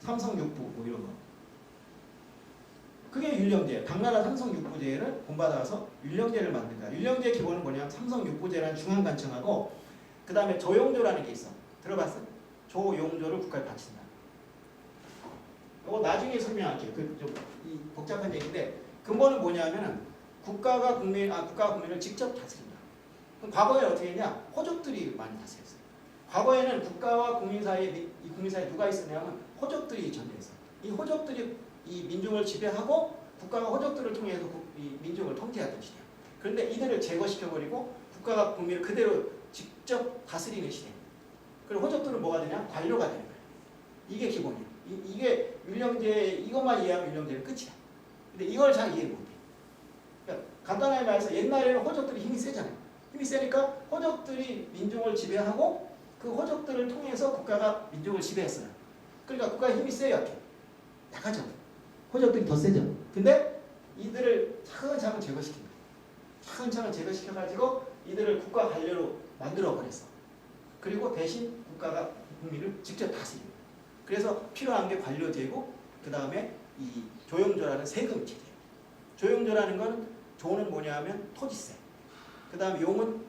삼성육부 뭐 이런 거. 그게 율령제예요. 각 나라 삼성육부제를 본받아서 율령제를 만든 거야. 율령제의 기본은 뭐냐면 삼성육부제라는 중앙관청하고 그 다음에 조용조라는 게 있어. 들어봤어? 조용조를 국가에 바친다. 이거 나중에 설명할게요. 좀 복잡한 얘기인데 근본은 뭐냐면은 국가가 국민을 직접 다스린다. 그럼 과거에 어떻게 했냐? 호족들이 많이 다스렸어요. 과거에는 국가와 국민 사이에 이 국민 사이에 누가 있었냐면 호족들이 존재했어요. 이 호족들이 이 민중을 지배하고 국가가 호족들을 통해서 이 민중을 통제하던 시대. 그런데 이들을 제거시켜버리고 국가가 국민을 그대로 직접 다스리는 시대. 그리고 호족들은 뭐가 되냐? 관료가 되는 거예요. 이게 기본이에요. 이게 율령제, 이것만 이해하면 율령제는 끝이야. 근데 이걸 잘 이해 못해. 그러니까 간단하게 말해서 옛날에는 호족들이 힘이 세잖아요. 힘이 세니까 호족들이 민중을 지배하고 그 호족들을 통해서 국가가 민중을 지배했어요. 그러니까 국가의 힘이 세요, 약해? 약하죠. 호족들이 더 세죠. 근데 이들을 차근차근 제거시킨 거예요. 차근차근 제거시켜가지고 이들을 국가 관료로 만들어버렸어. 그리고 대신 국가가 국민을 직접 다스립니다. 그래서 필요한 게 관료제고 그 다음에 이 조용조라는 세금 체제. 조용조라는 건 조는 뭐냐면 토지세. 그 다음에 용은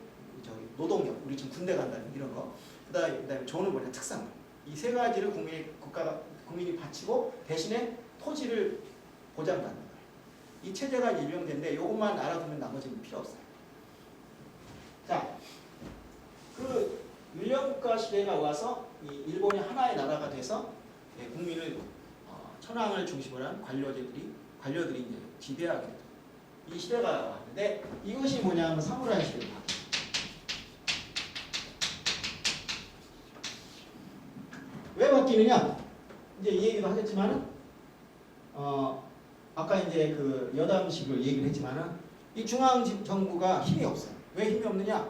노동력. 우리 지금 군대 간다는 이런 거. 그 다음에 조는 뭐냐 특산물. 이 세 가지를 국민이 바치고 대신에 토지를 보장받는 거예요. 이 체제가 유명된데 이것만 알아두면 나머지는 필요 없어요. 자, 그 율령국가 시대가 와서 이 일본이 하나의 나라가 돼서 국민을 천황을 중심으로 한 관료들이 이제 지배하게 돼요. 이 시대가 왔는데 이것이 뭐냐면 사무라이 시대입니다. 왜 바뀌느냐? 이제 이 얘기도 하겠지만은 아까 이제 그 여담식으로 얘기를 했지만은 이 중앙 정부가 힘이 없어요. 왜 힘이 없느냐?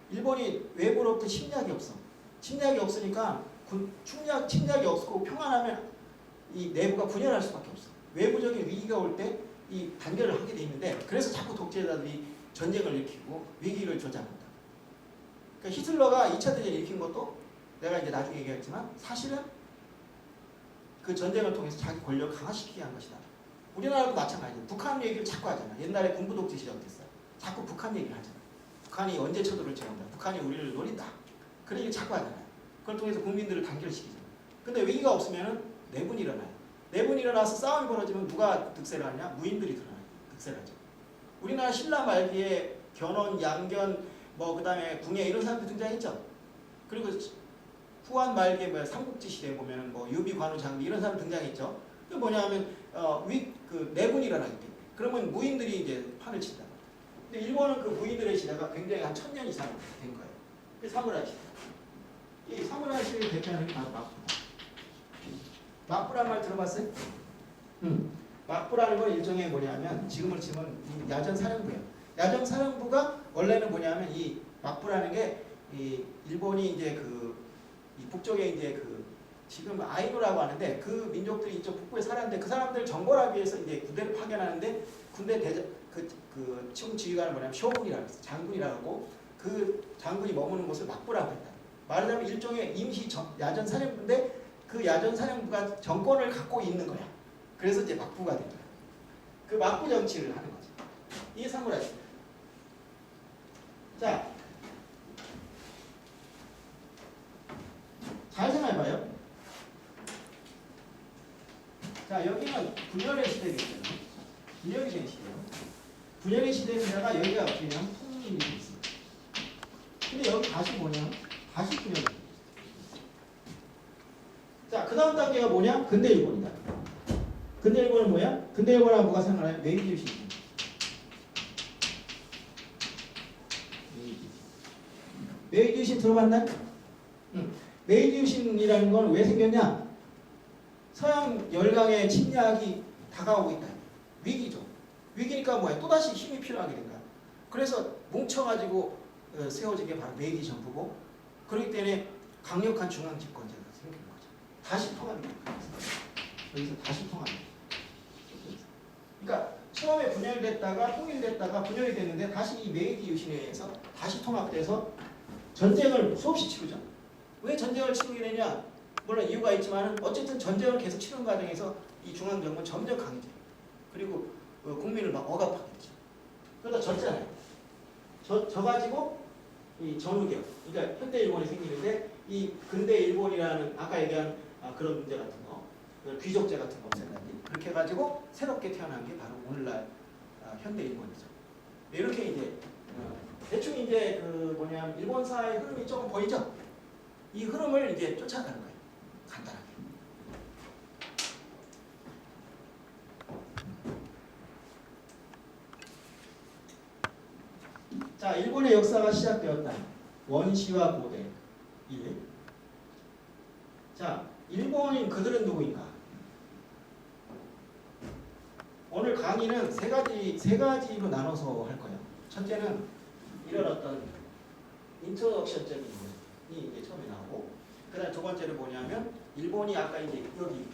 일본이 외부로부터 침략이 없어. 침략이 없으니까 침략이 없고 평안하면 이 내부가 분열할 수밖에 없어. 외부적인 위기가 올 때 이 단결을 하게 돼 있는데 그래서 자꾸 독재자들이 전쟁을 일으키고 위기를 조장한다. 그러니까 히틀러가 2차 대전을 일으킨 것도 내가 이제 나중에 얘기했지만 사실은 그 전쟁을 통해서 자기 권력을 강화시키게 한 것이다. 우리나라도 마찬가지예요. 북한 얘기를 자꾸 하잖아. 옛날에 군부 독재 시절 됐어요. 자꾸 북한 얘기를 하잖아. 북한이 언제 쳐들을지 모른다. 북한이 우리를 노린다. 그런 얘기를 자꾸 하잖아요. 그걸 통해서 국민들을 단결시키잖아요. 근데 위기가 없으면 내분이 일어나요. 내분이 일어나서 싸움이 벌어지면 누가 득세를 하냐? 무인들이 득세를 하죠. 우리나라 신라 말기에 견훤, 양견, 그 다음에 궁예 이런 사람들 등장했죠. 그리고 후한 말기에 삼국지 시대에 보면 유비, 관우, 장비 이런 사람 등장했죠. 그게 뭐냐면 내분이 일어나기 때문에. 그러면 무인들이 이제 판을 친다. 근데 일본은 그 무인들의 시대가 굉장히 한 1000년 이상 된 거예요. 그게 사무라이 시대. 이 사무라이 시대의 대표는 바로 막부다. 막부란 말 들어봤어요? 막부라는 건 일종의 뭐냐면 지금을 치면 야전 사령부예요. 야전 사령부가 원래는 뭐냐면 이 막부라는 게 이 일본이 이제 이 북쪽에 이제 지금 아이누라고 하는데 그 민족들이 이쪽 북부에 살았는데 그 사람들 정벌하기 위해서 이제 군대를 파견하는데 군대 총 지휘관을 뭐냐면 쇼군이라고 했어요. 장군이라고 하고 그 장군이 머무는 곳을 막부라고 했다. 말하자면 일종의 임시 야전 사령부인데 그 야전 사령부가 정권을 갖고 있는 거야. 그래서 이제 막부가 된 거야. 그 막부 정치를 하는 거지. 이게 사무라이. 자, 잘 생각해봐요. 자, 여기는 분열의 시대겠잖아요. 분열이 된 시대예요. 분열의 시대에다가 여기가 어떻게 되냐면 통일이 돼 있어요. 근데 여기 다시 뭐냐? 다시 분열이 돼 있어요. 자, 그 다음 단계가 뭐냐? 근대일본이다. 근대일본은 뭐야? 근대일본하고 뭐가 상관해요? 메이지 유신. 메이지 유신 들어봤나요? 메이지 유신이라는 건 왜 생겼냐? 서양 열강의 침략이 다가오고 있다. 위기죠. 위기니까 뭐야? 또다시 힘이 필요하게 된 거야. 그래서 뭉쳐가지고 세워진 게 바로 메이지 정부고 그렇기 때문에 강력한 중앙 집권제가 생긴 거죠. 다시 통합니다. 여기서 다시 통합니다. 그러니까 처음에 분열됐다가 통일됐다가 분열이 됐는데 다시 이 메이지 유신에 의해서 다시 통합돼서 전쟁을 수없이 치르죠. 왜 전쟁을 치르게 되냐? 물론 이유가 있지만 어쨌든 전쟁을 계속 치는 과정에서 이 중앙정부는 점점 강해져요. 그리고 국민을 막 억압하게 되죠. 그러다 졌잖아요. 져가지고 이 전후개혁, 그러니까 현대 일본이 생기는데 이 근대 일본이라는 아까 얘기한 그런 문제 같은 거, 귀족제 같은 거 없앤다니 그렇게 해가지고 새롭게 태어난 게 바로 오늘날 현대 일본이죠. 이렇게 이제 대충 이제 그 뭐냐면 일본사의 흐름이 조금 보이죠? 이 흐름을 이제 쫓아가는 거예요. 간단하게. 자, 일본의 역사가 시작되었다. 원시와 고대 1. 자, 일본인 그들은 누구인가? 오늘 강의는 세 가지로 나눠서 할 거예요. 첫째는 이런 어떤 인트로덕션적인 부분이 이제 처음에 나오고, 그다음 두 번째는 뭐냐면 일본이 아까 이제 여기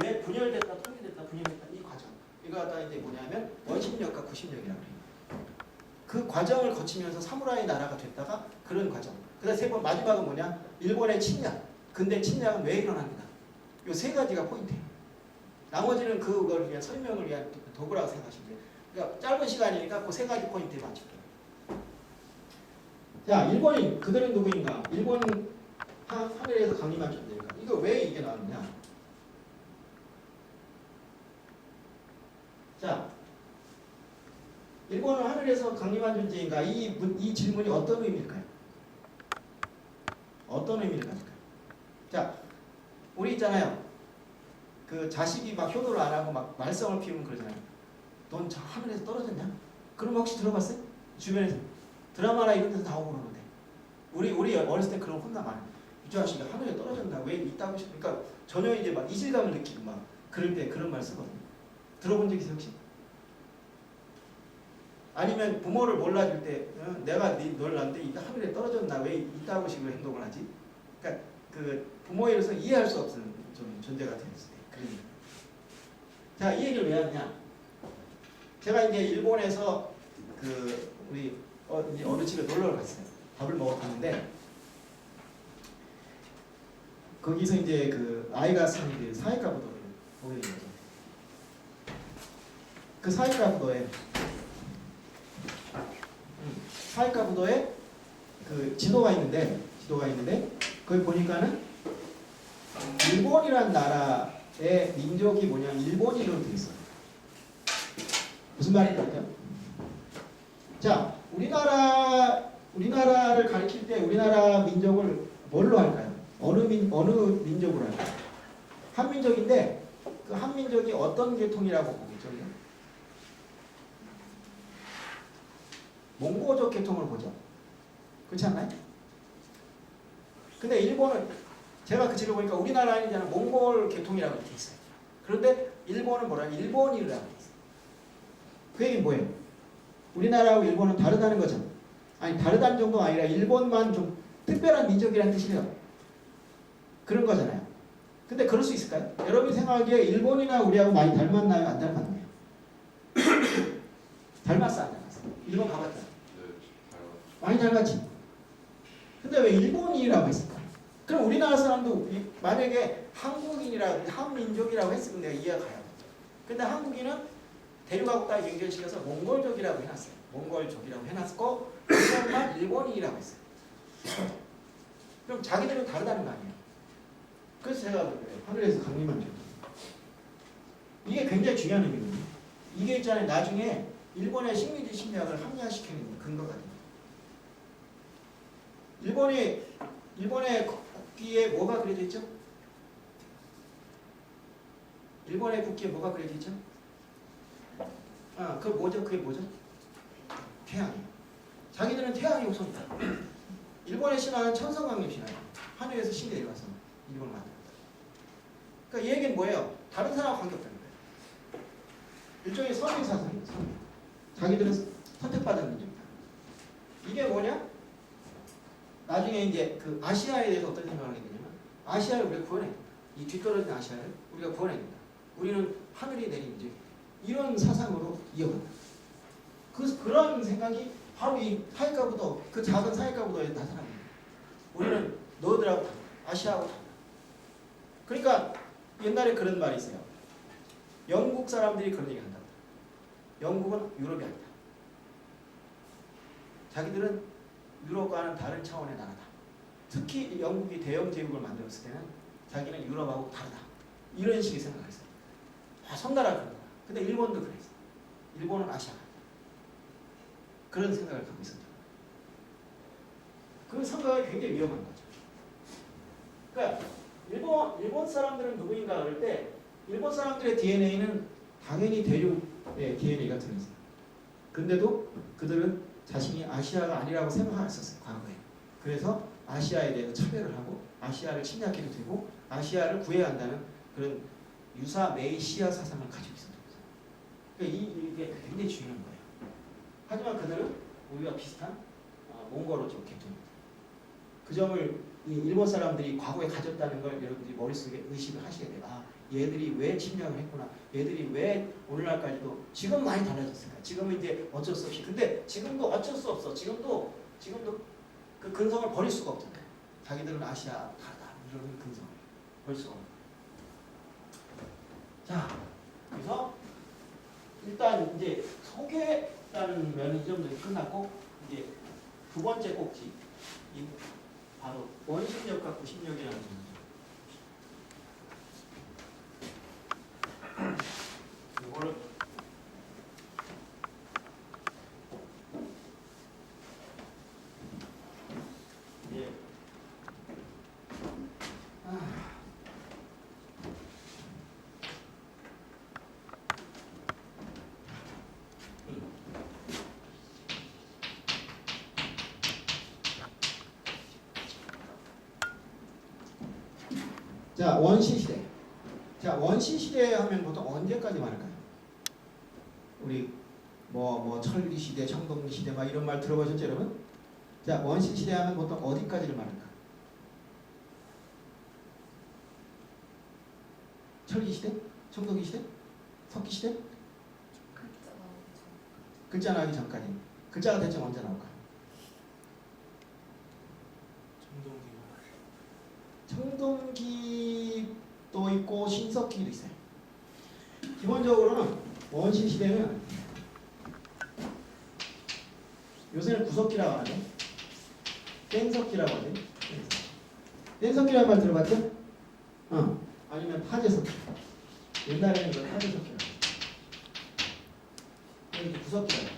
왜 분열됐다, 통일됐다, 분열됐다 이 과정. 이거 갖다 이제 뭐냐면 원심력과 구심력이라고 해요. 그 과정을 거치면서 사무라이 나라가 됐다가 그런 과정. 그다음 세 번 마지막은 뭐냐? 일본의 침략. 근데 침략은 왜 일어납니다. 이 세 가지가 포인트예요. 나머지는 그걸 위한 설명을 위한 도구라고 생각하시면 돼요. 그러니까 짧은 시간이니까 그 세 가지 포인트에 맞출게요. 자, 일본인 그들은 누구인가? 일본은 하늘에서 강림한 존재인가? 이거 왜 이게 나왔냐? 자, 일본은 하늘에서 강림한 존재인가? 이 질문이 어떤 의미일까요? 어떤 의미를 가질까요? 자, 우리 있잖아요. 그 자식이 막 효도를 안 하고 막 말썽을 피우면 그러잖아요. 넌 하늘에서 떨어졌냐? 그럼 혹시 들어봤어요? 주변에서 드라마나 이런 데서 나오고 그러는데 우리 어렸을 때 그런 혼나 많아요. 이 자식이 하늘에 떨어졌나? 왜 있다고 싶으니까 그러니까 전혀 이제 막 이질감을 느끼고 막 그럴 때 그런 말 쓰거든요. 들어본 적 있어요 혹시? 아니면 부모를 몰라줄 때 내가 널 낳는데 하늘에 떨어졌나? 왜 있다고 식으로 행동을 하지? 그러니까 그 부모로서 이해할 수 없는 좀 존재가 되었을 때. 그러니까. 자, 이 얘기를 왜 하느냐? 제가 이제 일본에서 그 우리 이제 어느 집에 놀러 갔어요. 밥을 먹어 갔는데 거기서 이제 그 아이가 사는 사이가부도를 보게 된 거죠. 그 사이가부도에 그 지도가 있는데 거기 보니까는 일본이란 나라의 민족이 뭐냐면 일본인으로 되어 있어요. 무슨 말인지 알죠? 자, 우리나라를 가리킬 때 우리나라 민족을 뭘로 할까요? 어느 민족으로 할까요? 한민족인데 그 한민족이 어떤 계통이라고 보겠죠? 몽고족 계통을 보죠. 그렇지 않나요? 근데 일본은 제가 그 지를 보니까 우리나라는 이제 몽골 계통이라고 이렇게 있어요. 그런데 일본은 뭐라? 일본이라고 있어요. 그 얘기는 뭐예요? 우리나라하고 일본은 다르다는 거죠. 아니 다르다는 정도가 아니라 일본만 좀 특별한 민족이라는 뜻이에요. 그런 거잖아요. 근데 그럴 수 있을까요? 여러분이 생각하기에 일본이나 우리하고 많이 닮았나요? 안 닮았나요? 닮았어 안 닮았어? 일본 가봤잖아. 많이 닮았지. 근데 왜 일본인이라고 했을까? 그럼 우리나라 사람도 만약에 한국인이라고 한민족이라고 했으면 내가 이해가 가요. 근데 한국인은 대륙하고까지 연결시켜서 몽골족이라고 해놨어요. 몽골족이라고 해놨고 일본만 일본인이라고 했어요. 그럼 자기들은 다르다는 거 아니에요. 그래서 제가 그래요. 하늘에서 강림한 존재. 이게 굉장히 중요한 의미거든요. 이게 있잖아요. 나중에 일본의 식민지 침략을 합리화시키는 근거가 됩니다. 일본의 국기에 뭐가 그려져 있죠? 일본의 국기에 뭐가 그려져 있죠? 그 뭐죠? 그게 뭐죠? 태양이에요. 자기들은 태양이 우선이다. 일본의 신화는 천성강림 신화예요. 하늘에서 신이 내려와서 일본을 만들었다. 그러니까 이 얘기는 뭐예요? 다른 사람과 관계없다는 거예요. 일종의 선행 사상이에요. 선행. 자기들은 선택받은 민족이다. 이게 뭐냐? 나중에 이제 그 아시아에 대해서 어떤 생각을 하게 되냐면 아시아를 우리가 구원해야 된다. 이 뒤떨어진 아시아를 우리가 구원해야 된다. 우리는 하늘이 내린 민족. 이런 사상으로 이어간다. 그런 생각이 바로 이 사이가부도 그 작은 사이가부도에 나타납니다. 우리는 너희들하고 달라. 아시아하고 달라. 그러니까 옛날에 그런 말이 있어요. 영국 사람들이 그런 얘기 한다. 영국은 유럽이 아니다. 자기들은 유럽과는 다른 차원의 나라다. 특히 영국이 대영 제국을 만들었을 때는 자기는 유럽하고 다르다. 이런 식의 생각을 했어요. 섬나라 그런 거야. 근데 일본도 그랬어. 일본은 아시아가 아니다. 그런 생각을 갖고 있었죠. 그 생각이 굉장히 위험한 거죠. 그러니까 일본 사람들은 누구인가 그럴 때 일본 사람들의 DNA는 당연히 대륙의 DNA가 들어있어요. 근데도 그들은 자신이 아시아가 아니라고 생각했었어요. 과거에. 그래서 아시아에 대해서 차별을 하고 아시아를 침략해도 되고 아시아를 구해야 한다는 그런 유사 메시아 사상을 가지고 있었던 거죠. 그러니까 이게 굉장히 중요한 거예요. 하지만 그들은 우리와 비슷한 몽골어족 계통입니다. 그 점을 이 일본 사람들이 과거에 가졌다는 걸 여러분들이 머릿속에 의식을 하셔야 돼요. 아, 얘들이 왜 침략을 했구나. 얘들이 왜 오늘날까지도 지금 많이 달라졌을까. 지금은 이제 어쩔 수 없이. 근데 지금도 어쩔 수 없어. 지금도 그 근성을 버릴 수가 없잖아요. 자기들은 아시아 다르다. 이런 근성을 버릴 수가 없어요. 자, 그래서 일단 이제 소개라는 면이 이 정도 끝났고 이제 두 번째 꼭지 이 바로 원심력과 구심력이라는 거죠. 이거를 이제 자, 원시시대. 자, 원시시대 하면 보통 언제까지 말할까요? 우리 철기시대, 청동기시대 막 이런 말 들어보셨죠 여러분? 자, 원시시대 하면 보통 어디까지를 말할까? 철기시대? 청동기시대? 석기시대? 글자 나오기 전까지. 글자가 대체 언제 나올까? 청동기도 있고 신석기도 있어요. 기본적으로는 원시시대는 요새는 구석기라고 하죠. 뗀석기라고 하죠. 뗀석기라는 말 들어봤죠? 아니면 타제석기. 옛날에는 그 타제석기라고 하죠. 이게 구석기라고 하죠.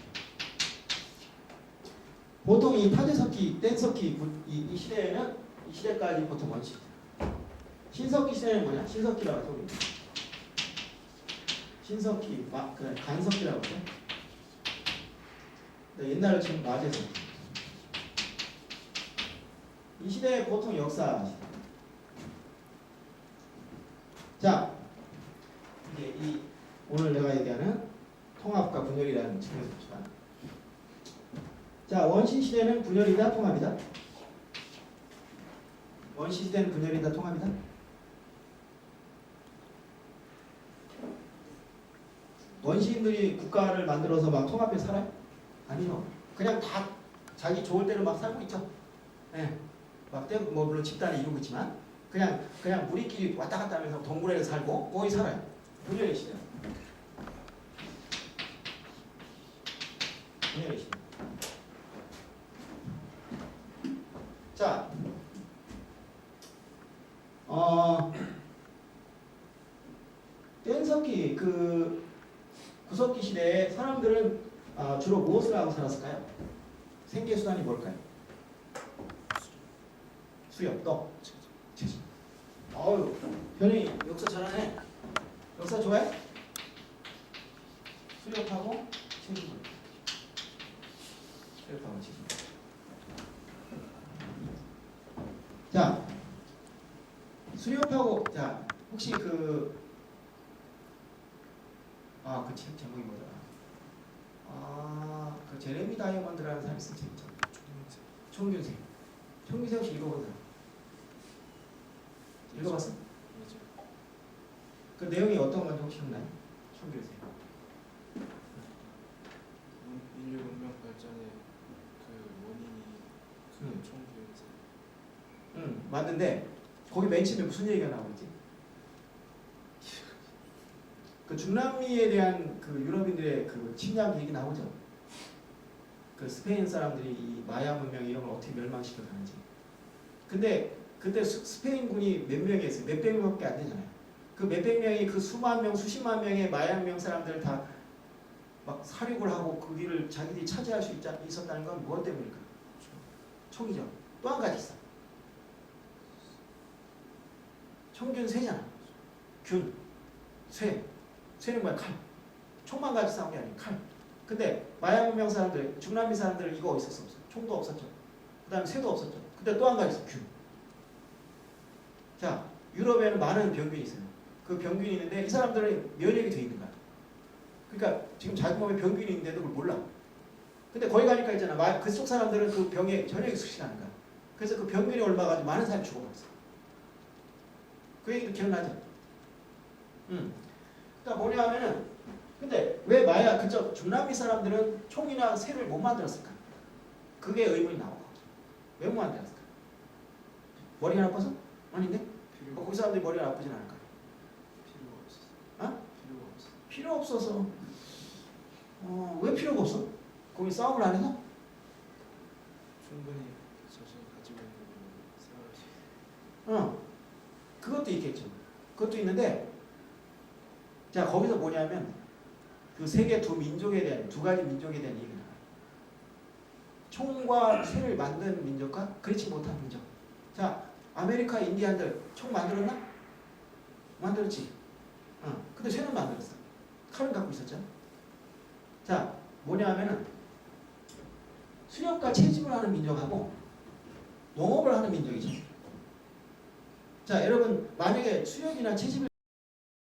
보통 이 타제석기, 뗀석기 이 시대에는 이 시대까지 보통 원시시대. 신석기 시대는 뭐냐? 신석기라고 하죠. 신석기, 간석기라고 하죠. 옛날에 지금 마제석기. 이 시대에 보통 역사. 자, 이제 오늘 내가 얘기하는 통합과 분열이라는 측면에서 봅시다. 자, 원시시대는 분열이다, 통합이다? 원시시대는 분열이다, 통합이다? 원시인들이 국가를 만들어서 막 통합해 살아요? 아니요. 그냥 다 자기 좋을 대로 막 살고 있죠. 예. 막 물론 집단을 이루고 있지만 그냥 우리끼리 왔다 갔다 하면서 동굴에 살고 거기 살아요. 분열의 시대. 분열의 시대. 자, 뗀석기 구석기 시대에 사람들은 주로 무엇을 하고 살았을까요? 생계 수단이 뭘까요? 수렵, 떡, 채집. 어유, 현이 역사 잘하네. 역사 좋아해? 수렵하고 채집. 수렵하고 채집. 자, 수렵하고 자 혹시 그 책 제목이 뭐더라? 그 제레미 다이아몬드라는 사람이 쓴 책 있죠. 총균생. 총균생 혹시 읽어본 사람? 읽어봤어? 그 내용이 어떤 건지 혹시 기억나요? 총균생. 인류文明 발전의 그 원인이 총균생. 맞는데 거기 맨 처음에 무슨 얘기가 나오지? 그 중남미에 대한 그 유럽인들의 그 침략 얘기 나오죠. 그 스페인 사람들이 이 마야 문명 이런 걸 어떻게 멸망시켜 가는지. 근데 그때 스페인군이 몇 명이었어요? 몇백 명밖에 안 되잖아요. 그 몇백 명이 그 수만 명, 수십만 명의 마야명 사람들 다 막 살육을 하고 그 길을 자기들이 차지할 수 있었다는 건 무엇 때문일까? 총이죠. 또 한 가지 있어. 총균 쇠잖아. 균, 쇠. 쇠는 뭐야? 칼. 총만 가지고 싸운 게 아니에요. 칼. 근데 마야 문명 사람들, 중남미 사람들 이거 있었어 없어? 총도 없었죠. 그 다음에 쇠도 없었죠. 근데 또 한 가지 있어. 균. 자, 유럽에는 많은 병균이 있어요. 그 병균이 있는데 이 사람들은 면역이 돼 있는 거야. 그러니까 지금 자기 몸에 병균이 있는데도 그걸 몰라. 근데 거기 가니까 있잖아. 그쪽 사람들은 그 병에 전혀 익숙치 않은 거야. 그래서 그 병균이 올라가지고 많은 사람이 죽어버렸어. 그 얘기도 기억나죠? 그러니까 뭐냐 하면은 근데 왜 마야 그쪽 중남미 사람들은 총이나 쇠를 못 만들었을까? 그게 의문이 나오고. 왜 못 만들었을까? 머리가 나빠서? 아닌데? 그 사람들이 머리가 나쁘진 않을까? 필요가 없어. 어? 필요가 없어. 필요 없어서. 왜 필요가 없어? 거기 싸움을 안 해서? 충분히 자신이 가지고 있는 걸 사용할 수 있어. 그것도 있겠죠. 그것도 있는데, 자, 거기서 뭐냐면, 그 세계 두 민족에 대한, 두 가지 민족에 대한 얘기가 나와요. 총과 쇠를 만든 민족과 그렇지 못한 민족. 자, 아메리카 인디안들 총 만들었나? 만들었지. 근데 쇠는 만들었어. 칼은 갖고 있었죠. 자, 뭐냐 하면은, 수렵과 채집을 하는 민족하고 농업을 하는 민족이죠. 자, 여러분 만약에 수렵이나 채집을